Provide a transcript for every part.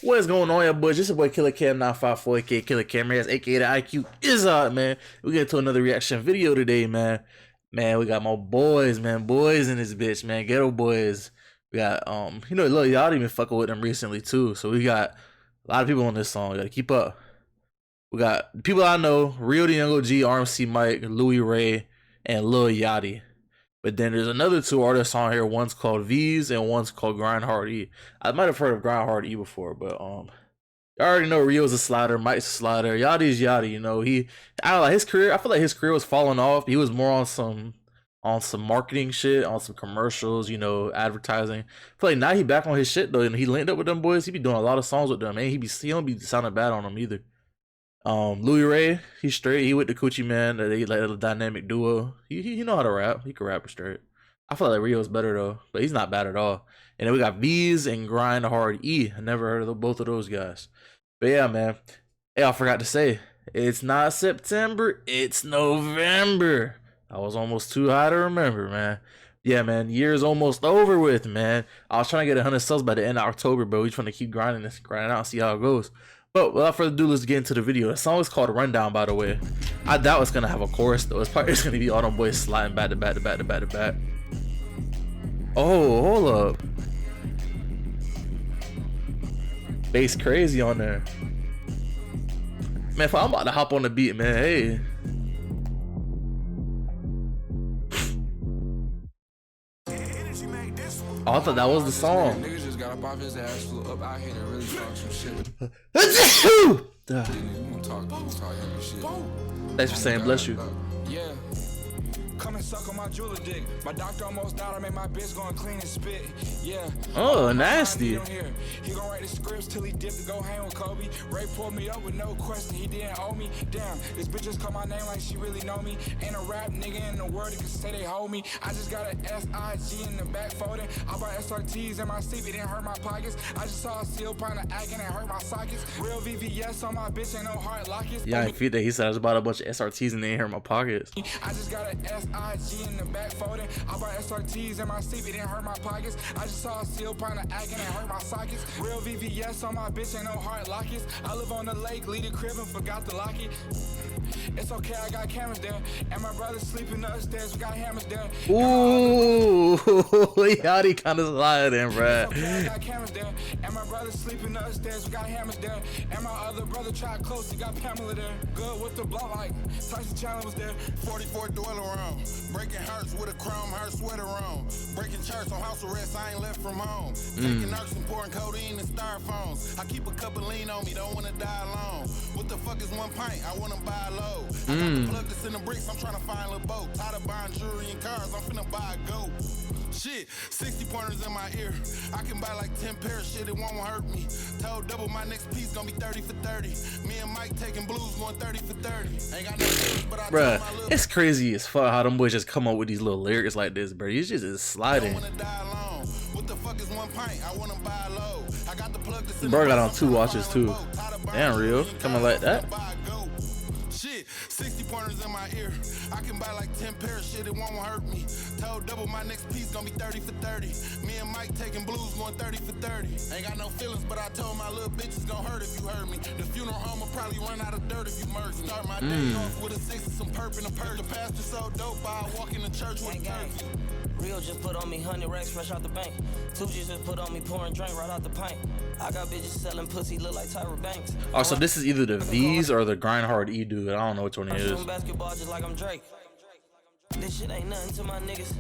What's going on, y'all boys? This is your boy Killer Cam 954, aka Killer Cameras, aka the IQ is out, man. We get to another reaction video today, man. Man, we got my boys, man. Boys in this bitch, man. Ghetto boys. We got you know, look, y'all been fucking with them recently too. So we got a lot of people on this song. You gotta keep up. We got people I know: Real the Young OG, RMC Mike, Louie Ray, and Lil Yachty. But then there's another two artists on here. One's called Veeze and one's called GrindHard. I might have heard of GrindHard before, but you already know Rio's a slider, Mike's a slider, Yachty's Yachty. You know, I don't like his career. I feel like his career was falling off. He was more on some marketing shit, on some commercials, you know, advertising. I feel like now he back on his shit though, and he linked up with them boys. He be doing a lot of songs with them, and he don't be sounding bad on them either. Louie Ray, he's straight. He with the Coochie Man. They like a dynamic duo. He know how to rap. He can rap straight. I feel like Rio's better though, but he's not bad at all. And then we got Veeze and GrindHard. I never heard of both of those guys. But yeah, man. Hey, I forgot to say, it's not September, it's November. I was almost too high to remember, man. Yeah, man, year's almost over with, man. I was trying to get 100 subs by the end of October, but we just want to keep grinding out and see how it goes. But without further ado, let's get into the video. The song is called Rundown, by the way. I doubt it's gonna have a chorus though. It's probably just gonna be all them boys sliding back to back to back to back to back. Oh, hold up. Bass crazy on there. Man, I'm about to hop on the beat, man. Hey. Oh, I thought that was the song. Niggas just got up off his ass, flew up out here and really talk some shit. Thanks for saying bless you. Yeah. Come and suck on my jeweler dick. My doctor almost died. I made my bitch go and clean and spit. Yeah. Oh, nasty. He gon' write the scripts till he dip to go hang with Kobe. Ray pulled me up with no question. He didn't owe me. Damn, this bitch just call my name like she really know me. Ain't a rap nigga in the world that can say they hold me. I just got an SIG in the back folding. I bought SRTs in my seat. It didn't hurt my pockets. I just saw a seal pint of acting and hurt my sockets. Real VVS on my bitch, ain't no hard lockets. Yeah, I ain't feed that. He said I just bought a bunch of SRTs and they ain't hurt my pockets. I just got an SIG in the back folding. I bought SRTs in my seat, it didn't hurt my pockets. I just saw a seal pint of acting and hurt my sockets. Real VVS on my bitch, ain't no hard lockets. I live on the lake, leave the crib and forgot to lock it. It's okay, I got cameras there. And my brother sleeping upstairs, we got hammers there. Ooh, Yachty kind of sliding, bruh. It's okay, I got cameras there. And my brother sleeping upstairs, we got hammers there. And my other brother tried close, he got Pamela there. Good with the block like Tyson Chandler was there. 44 dwell around. Breaking hearts with a chrome heart sweater on. Breaking church on house arrest, I ain't left from home. Taking narcs and pouring codeine and styrofoams. I keep a cup of lean on me, don't wanna die alone. What the fuck is one pint? I wanna buy low. I got the plug that's in the bricks, I'm trying to find a little boat. Tired of buying jewelry and cars, I'm finna buy a goat. Shit, 60 pointers in my ear. I can buy like 10 pairs, shit, it won't hurt me. Told double my next piece gonna be 30 for 30. Me and Mike taking blues going 30 for 30. Ain't got no feelings, but I bruh, it's crazy as fuck how them boys just come up with these little lyrics like this, bro. He's just sliding. What the fuck is one pint? I wanna buy low. I got the plug that's in the bro got on 2 watches too. Damn, real. Coming like that. Shit, 60 pointers in my ear. I can buy like 10 pairs, shit, it won't hurt me. Told double my next piece gonna be 30 for 30. Me and Mike taking blues going 30 for 30. Ain't got no feelings, but I told my little bitch it's gonna hurt if you hurt me. The funeral home will probably run out of dirt if you merge me. Start my day off with a 6 and some perp and a perk. The pastor so dope, I walk in the church with a turkey. Real just put on me 100 racks fresh out the bank. Tucci just put on me pouring drink right out the pint. I got bitches selling pussy look like Tyra Banks. Oh, so this is either the Veeze or the GrindHard dude. I don't know which one it is. Basketball just like I'm Drake. This shit ain't nothing to my niggas.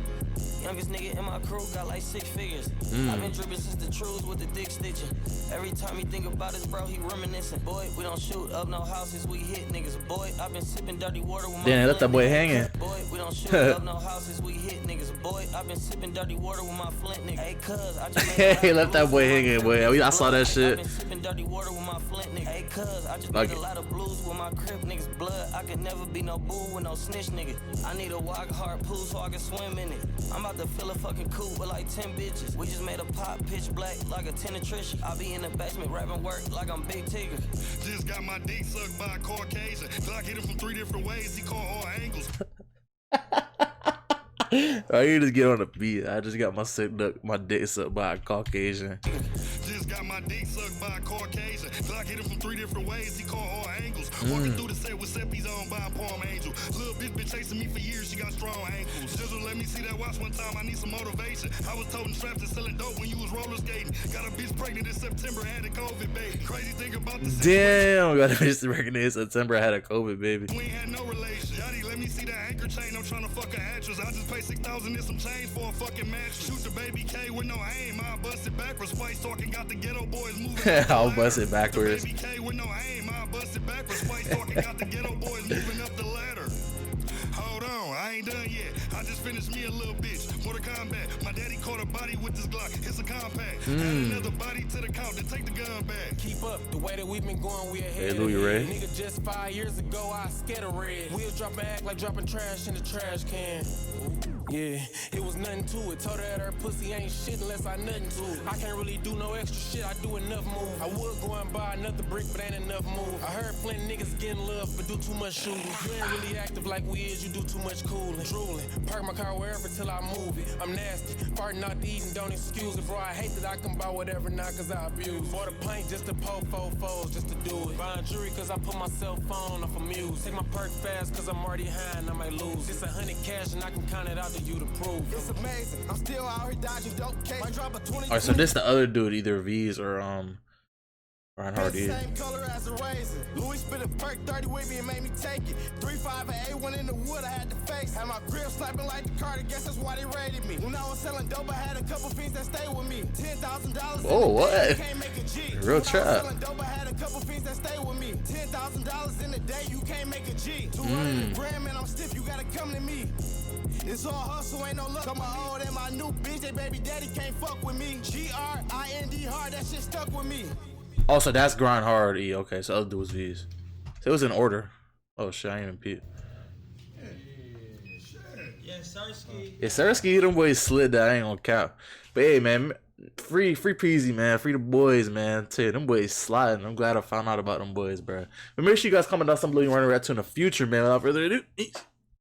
Youngest nigga in my crew got like 6 figures. I've been dripping since the truths with the dick stitching. Every time he think about us, bro, he reminiscing. Boy, we don't shoot up no houses, we hit niggas. Boy, I've been sipping dirty water with my damn, let that boy hanging. Boy, we don't shoot up no houses, we hit niggas. Boy, I've been sipping dirty water with my flint nigga. Hey, cuz, I just hey, let that boy hanging, boy. I saw that shit. I've been sipping dirty water with my flint nigga. Hey, cuz, I just made a lot of blues with my crib niggas blood. I could never be no boo with no snitch nigga. I need a wide hard pool so I can swim in it. I'm about to fill a fucking coupe with like 10 bitches. We just made a pop pitch black like a tenetrician. I be in the basement rapping work like I'm Big Tigger. Just got my dick sucked by a Caucasian. So I hit him from 3 different ways. He called all angles. I just get on the beat. I just got my dick sucked by a Caucasian. Just just got my dick sucked by a Caucasian. Glock hit him from 3 different ways. He caught all angles. Walking through the set with Seppi's on by a Palm Angel. Little bitch been chasing me for years. She got strong ankles. Just let me see that watch one time. I need some motivation. I was toting straps and selling dope when you was roller skating. Got a bitch pregnant in September. Had a COVID baby. Crazy thing about the damn, got a bitch pregnant in September. Had a COVID baby. We ain't had no relation. Yachty, let me see that anchor chain. I'm trying to fuck a actress. I just paid 6,000 and some change for a fucking mattress. Shoot the baby K with no aim. I bust it backwards. Spice talking got the ghetto boys moving. I'll bust it backwards. Baby K with no aim. I bust it backwards. Spice talking got the ghetto boys moving up the ladder. Hold on, I ain't done yet. I just finished me a little bitch. Mortal Kombat. My daddy caught a body with this Glock. It's a compact. Add another body to the count to take the gun back. Keep up the way that we've been going. We ahead. Hey, Louie Ray. Nigga, just 5 years ago, I scared of red. We'll drop back like dropping trash in the trash can. Yeah, it was nothing to it. Told her that her pussy ain't shit unless I nothing to it. I can't really do no extra shit. I do enough move. I would go and buy another brick, but ain't enough move. I heard plenty niggas getting love, but do too much shooting. You ain't really active like we is. You do too much cooling, drooling. Park my car wherever till I move it. I'm nasty, farting out to eating, don't excuse it, bro. I hate that I can buy whatever now cause I abuse. Bought a paint just to pull 4 foes just to do it. Buying jewelry cause I put my cell phone off a muse. Take my perk fast cause I'm already high and I might lose. It's 100 cash and I can count it out to you to prove. It's amazing. I'm still out here dodging dope case. Might drop a 20. Alright, so this the other dude, either Veeze or GrindHard. Same color as a raisin. Louie spit a perk 30 with me and made me take it. 3-5 and A1 in the wood, I had to face. Had my grill sniping like the card, I guess that's why they raided me. When I was selling dope, I had a couple fiends that stayed with me. $10,000. Oh, what? Can't make a G. Real trap. Selling dope, I had a couple fiends that stayed with me. $10,000 in a day, you can't make a G. 200 grand, man, I'm stiff, you gotta come to me. It's all hustle, ain't no luck. Got my old and my new bitch, they baby daddy can't fuck with me. GrindHard, that shit stuck with me. Also, that's GrindHard E. Okay, so other dude was Veeze. So it was in order. Oh shit, I ain't even peep. Yeah, Sarsky. Yeah, Sarsky, them boys slid that. I ain't gonna cap. But hey, man, free Peasy, man. Free the boys, man. Tell you, them boys sliding. I'm glad I found out about them boys, bro. But make sure you guys comment down some below you want to react to in the future, man. Without further ado, peace.